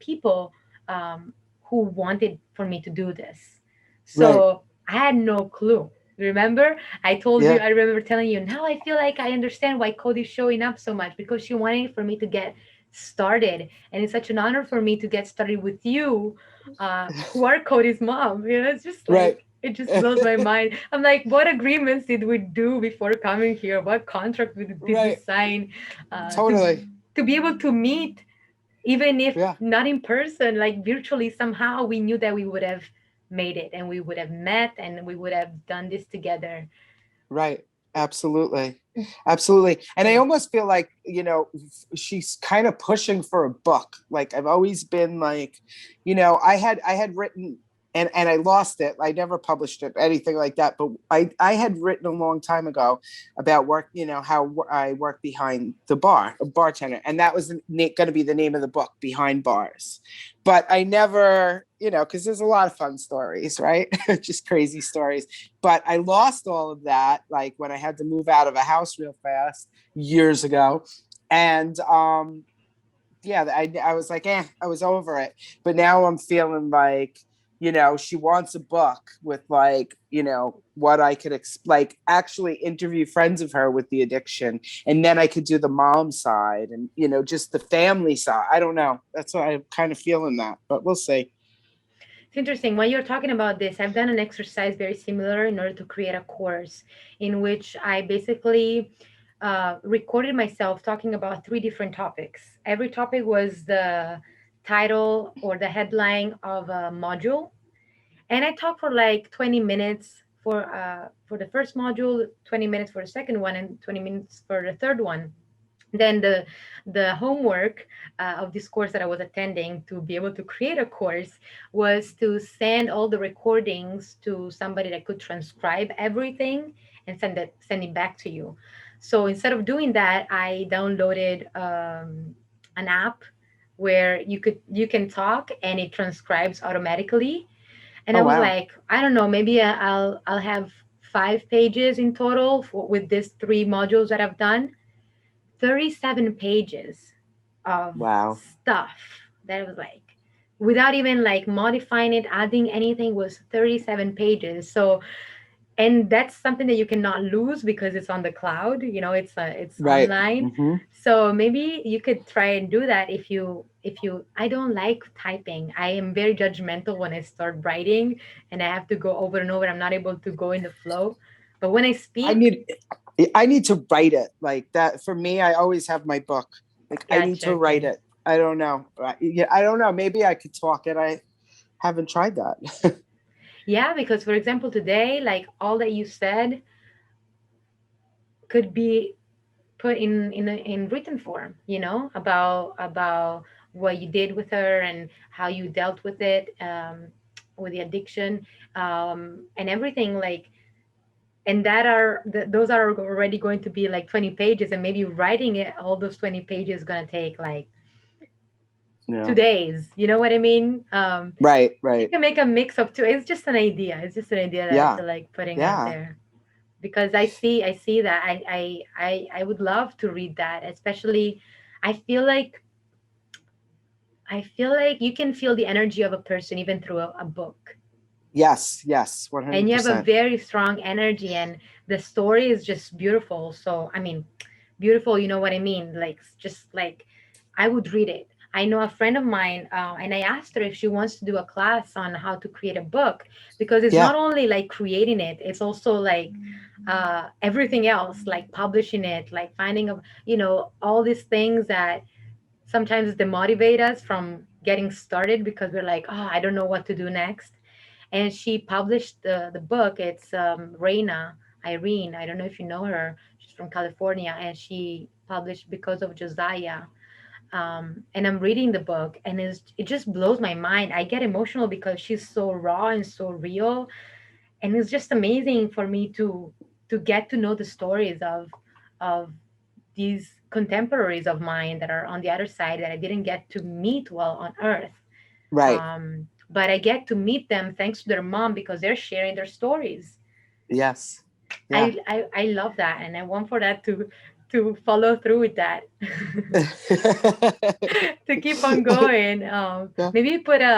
people um, who wanted for me to do this. Right. So I had no clue. Remember, I told you, Yeah. I remember telling you, now I feel like I understand why Cody's showing up so much, because she wanted for me to get started. And it's such an honor for me to get started with you, who are Cody's mom. You know, it's just Right. like, it just blows my mind. I'm like, what agreements did we do before coming here? What contract did we Right. sign uh, to, Totally. to be able to meet, even if Yeah. not in person, like virtually? Somehow we knew that we would have made it, and we would have met, and we would have done this together. Right. Absolutely. Absolutely. And I Yeah. almost feel like, she's kind of pushing for a book. Like I've always been like, I had written and I lost it. I never published it, anything like that. But I had written a long time ago about work, how I work behind the bar, a bartender. And that was going to be the name of the book, Behind Bars. But I never, because there's a lot of fun stories, right? Just crazy stories. But I lost all of that, like when I had to move out of a house real fast years ago. And yeah, I was like, I was over it. But now I'm feeling like, she wants a book with like, what I could like actually interview friends of her with the addiction. And then I could do the mom side and, just the family side. I don't know. That's what I'm kind of feeling that, but we'll see. It's interesting. When you're talking about this, I've done an exercise very similar in order to create a course, in which I basically recorded myself talking about three different topics. Every topic was the title or the headline of a module, and I talked for like 20 minutes for the first module, 20 minutes for the second one, and 20 minutes for the third one. Then the homework of this course that I was attending to be able to create a course was to send all the recordings to somebody that could transcribe everything and send it back to you. So instead of doing that, I downloaded an app where you can talk and it transcribes automatically. And Oh, I was wow. like, I don't know, maybe I'll have 5 pages in total with these three modules that I've done. 37 pages of Wow. stuff that was like, without even like modifying it, adding anything, was 37 pages. So, and that's something that you cannot lose because it's on the cloud, it's Right. online. Mm-hmm. So maybe you could try and do that. If you I don't like typing. I am very judgmental when I start writing, and I have to go over and over. I'm not able to go in the flow. But when I I speak, need I need to write it like that. For me, I always have my book. Like I need gotcha, to write okay. it. I don't know. Yeah, I don't know. Maybe I could talk it. I haven't tried that. Yeah, because for example, today, like all that you said could be put in written form, about what you did with her and how you dealt with it, with the addiction, and everything, like, and those are already going to be like 20 pages, and maybe writing it, all those 20 pages is going to take like Yeah. 2 days. You know what I mean? Right. You Right. can make a mix of two. It's just an idea. It's just an idea that I Yeah. feel like putting out Yeah. there, because I see that I would love to read that, especially. I feel like I feel like you can feel the energy of a person even through a book. Yes. Yes. And you have a 100%. very strong energy, and the story is just beautiful. So I mean, beautiful, you know what I mean? Like, just like, I would read it. I know a friend of mine, and I asked her if she wants to do a class on how to create a book, because it's Yeah. not only like creating it, it's also like everything else, like publishing it, like finding a, all these things that sometimes demotivate us from getting started, because we're like, oh, I don't know what to do next. And she published the book. It's Reina Irene. I don't know if you know her. She's from California, and she published Because of Josiah. And I'm reading the book, and it just blows my mind. I get emotional because she's so raw and so real, and it's just amazing for me to get to know the stories of these contemporaries of mine that are on the other side that I didn't get to meet while on Earth. Right. But I get to meet them thanks to their mom because they're sharing their stories. Yes. Yeah. I love that, and I want for that to follow through with that. To keep on going. Yeah. Maybe put a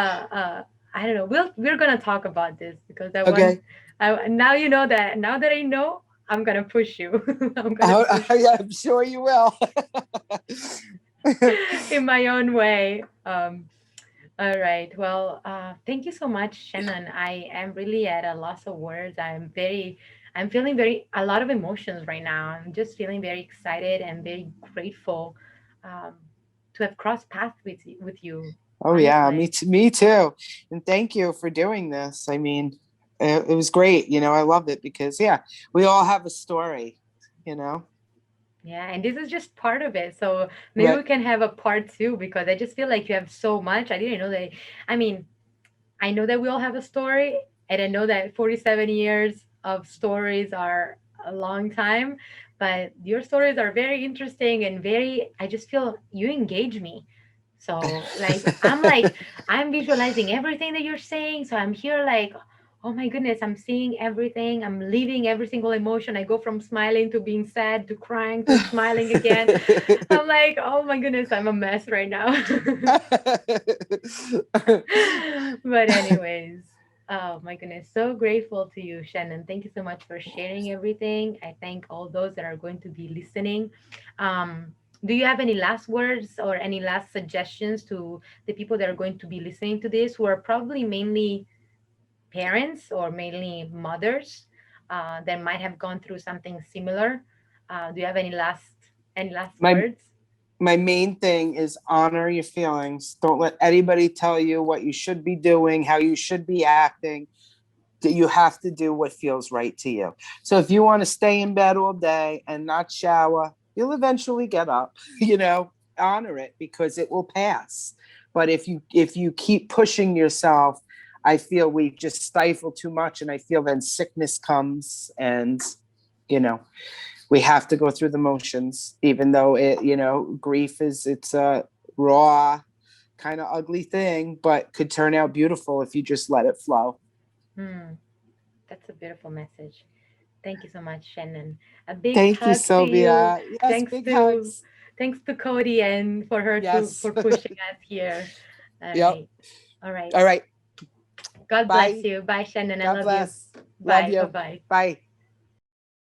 I don't know. We're gonna talk about this because I want. Okay. Now you know that. Now that I know, I'm gonna push you. I'm gonna push Yeah, I'm sure you will. in my own way. All right. Well, thank you so much, Shannon. I am really at a loss of words. I'm feeling a lot of emotions right now. I'm just feeling very excited and very grateful um, to have crossed paths with you. Oh yeah, Honestly, me too. And thank you for doing this. I mean, it was great. I loved it because yeah, we all have a story. You know. yeah. And this is just part of it. So maybe we Right. can have a part two because I just feel like you have so much. I didn't know that. I mean, I know that we all have a story, and I know that 47 years of stories are a long time, but your stories are very interesting and I just feel you engage me. So, I'm visualizing everything that you're saying. So, I'm here, like, oh my goodness, I'm seeing everything. I'm leaving every single emotion. I go from smiling to being sad to crying to smiling again. I'm like, oh my goodness, I'm a mess right now. But anyways, oh my goodness, so grateful to you, Shannon. Thank you so much for sharing everything. I thank all those that are going to be listening. um do you have any last words or any last suggestions to the people that are going to be listening to this, who are probably mainly parents or mainly mothers, that might have gone through something similar? Do you have any last my words? my main thing is honor your feelings. Don't let anybody tell you what you should be doing, how you should be acting. That you have to do what feels right to you. So if you want to stay in bed all day and not shower, you'll eventually get up. Honor it because it will pass. But if you keep pushing yourself, I feel we just stifle too much, and I feel then sickness comes, and you know we have to go through the motions, even though grief it's a raw kind of ugly thing, but could turn out beautiful if you just let it flow. Hmm, that's a beautiful message. Thank you so much, Shannon. A big Thank you, hug to you. Sylvia. Yes, Thanks big to hugs. thanks to Kody and for her to Yes. for pushing us here. All Yep. right. All right. All right. God bless Bye. you. Bye, Shannon. I God love you. bless. Love Bye. you. Bye-bye. Bye.